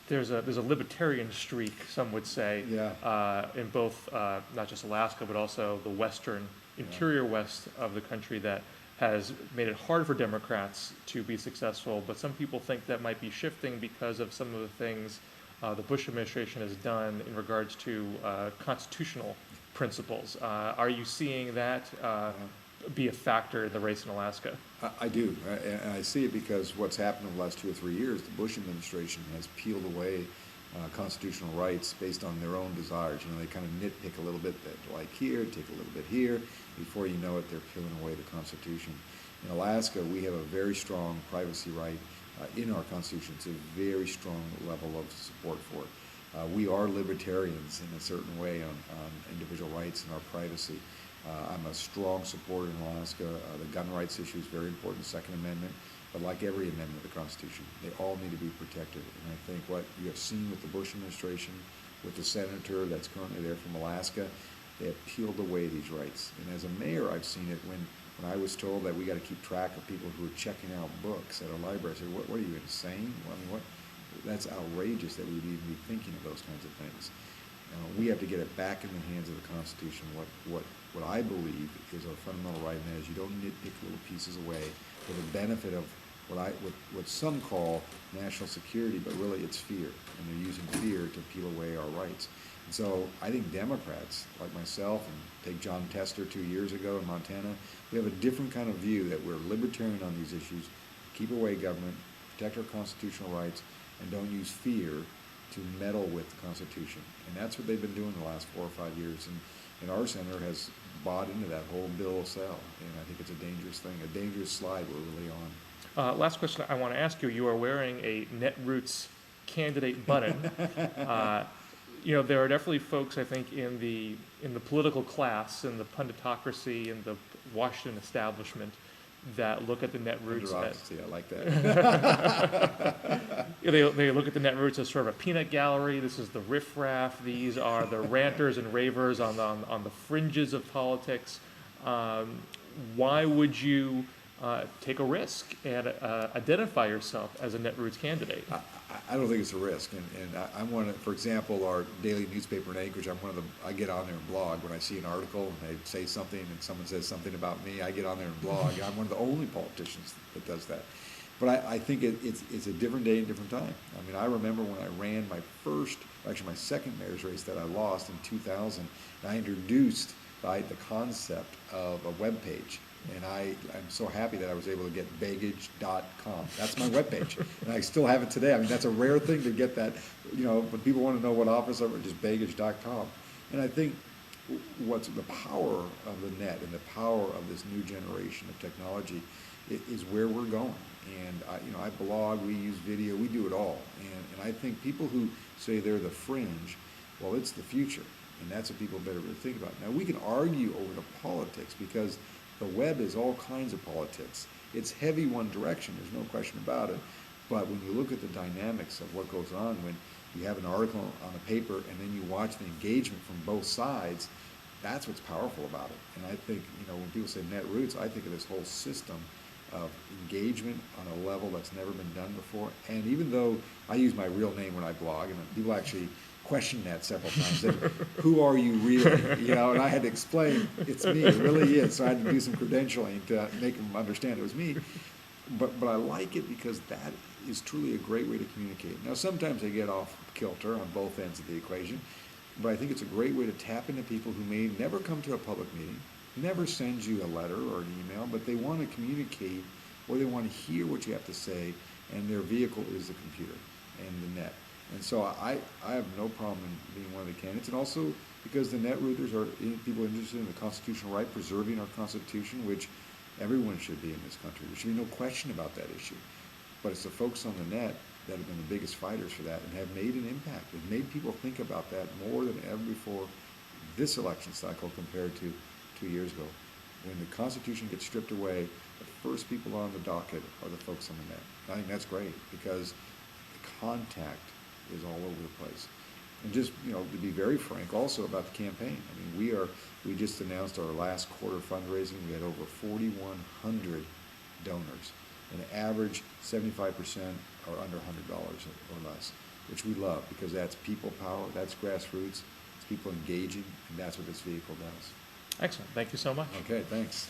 there's a libertarian streak, some would say, in both not just Alaska but also the western interior west of the country that has made it hard for Democrats to be successful. But some people think that might be shifting because of some of the things the Bush administration has done in regards to constitutional principles. Are you seeing that be a factor in the race in Alaska? I do, and I see it because what's happened over the last 2 or 3 years, the Bush administration has peeled away constitutional rights based on their own desires. You know, they kind of nitpick a little bit, that like here, take a little bit here. Before you know it, they're peeling away the Constitution. In Alaska, we have a very strong privacy right in our Constitution. It's a very strong level of support for it. We are libertarians in a certain way on individual rights and our privacy. I'm a strong supporter in Alaska. The gun rights issue is very important, the Second Amendment. But like every amendment of the Constitution, they all need to be protected. And I think what you have seen with the Bush administration, with the senator that's currently there from Alaska, they have peeled away these rights. And as a mayor, I've seen it when I was told that we got to keep track of people who are checking out books at our library. I said, what are you, insane? Well, I mean, that's outrageous that we would even be thinking of those kinds of things. We have to get it back in the hands of the Constitution. What I believe is our fundamental right, and that is you don't nitpick little pieces away for the benefit of what some call national security, but really it's fear, and they're using fear to peel away our rights. And so I think Democrats like myself, and take John Tester 2 years ago in Montana, we have a different kind of view that we're libertarian on these issues, keep away government, protect our constitutional rights, and don't use fear to meddle with the Constitution. And that's what they've been doing the last 4 or 5 years. And our senator has bought into that whole bill of sale. And I think it's a dangerous thing, a dangerous slide we're really on. Last question I want to ask you. You are wearing a Netroots candidate button. There are definitely folks, I think, in the political class, in the punditocracy, in the Washington establishment that look at the Netroots. I like that. They look at the Netroots as sort of a peanut gallery. This is the riffraff. These are the ranters and ravers on the fringes of politics. Why would you take a risk and identify yourself as a Netroots candidate? I don't think it's a risk, and I'm one of, for example, our daily newspaper in Anchorage, I get on there and blog when I see an article and they say something and someone says something about me, I get on there and blog. I'm one of the only politicians that does that. But I think it's a different day and different time. I mean, I remember when I ran my second mayor's race that I lost in 2000, and I introduced the concept of a web page. And I'm so happy that I was able to get Begich.com. That's my webpage, and I still have it today. I mean, that's a rare thing to get that, when people want to know what office I'm in, just Begich.com. And I think what's the power of the net and the power of this new generation of technology is where we're going. And I blog, we use video, we do it all. And I think people who say they're the fringe, well, it's the future, and that's what people better really think about. Now, we can argue over the politics because the web is all kinds of politics. It's heavy one direction, there's no question about it. But when you look at the dynamics of what goes on, when you have an article on a paper and then you watch the engagement from both sides, that's what's powerful about it. And I think, when people say Netroots, I think of this whole system of engagement on a level that's never been done before. And even though I use my real name when I blog, and people actually question that several times. Who are you really? And I had to explain, it's me, it really is. So I had to do some credentialing to make them understand it was me. But I like it because that is truly a great way to communicate. Now, sometimes they get off kilter on both ends of the equation, but I think it's a great way to tap into people who may never come to a public meeting, never send you a letter or an email, but they want to communicate or they want to hear what you have to say, and their vehicle is the computer and the net. And so I have no problem in being one of the candidates, and also because the Netrooters are people interested in the constitutional right, preserving our Constitution, which everyone should be in this country. There should be no question about that issue. But it's the folks on the net that have been the biggest fighters for that and have made an impact. They've made people think about that more than ever before this election cycle compared to 2 years ago. When the Constitution gets stripped away, the first people on the docket are the folks on the net. I think that's great because the contact is all over the place. And just, to be very frank also about the campaign. I mean, we just announced our last quarter fundraising. We had over 4,100 donors. An average 75% are under $100 or less. which we love, because that's people power, that's grassroots, it's people engaging, and that's what this vehicle does. Excellent. Thank you so much. Okay, thanks.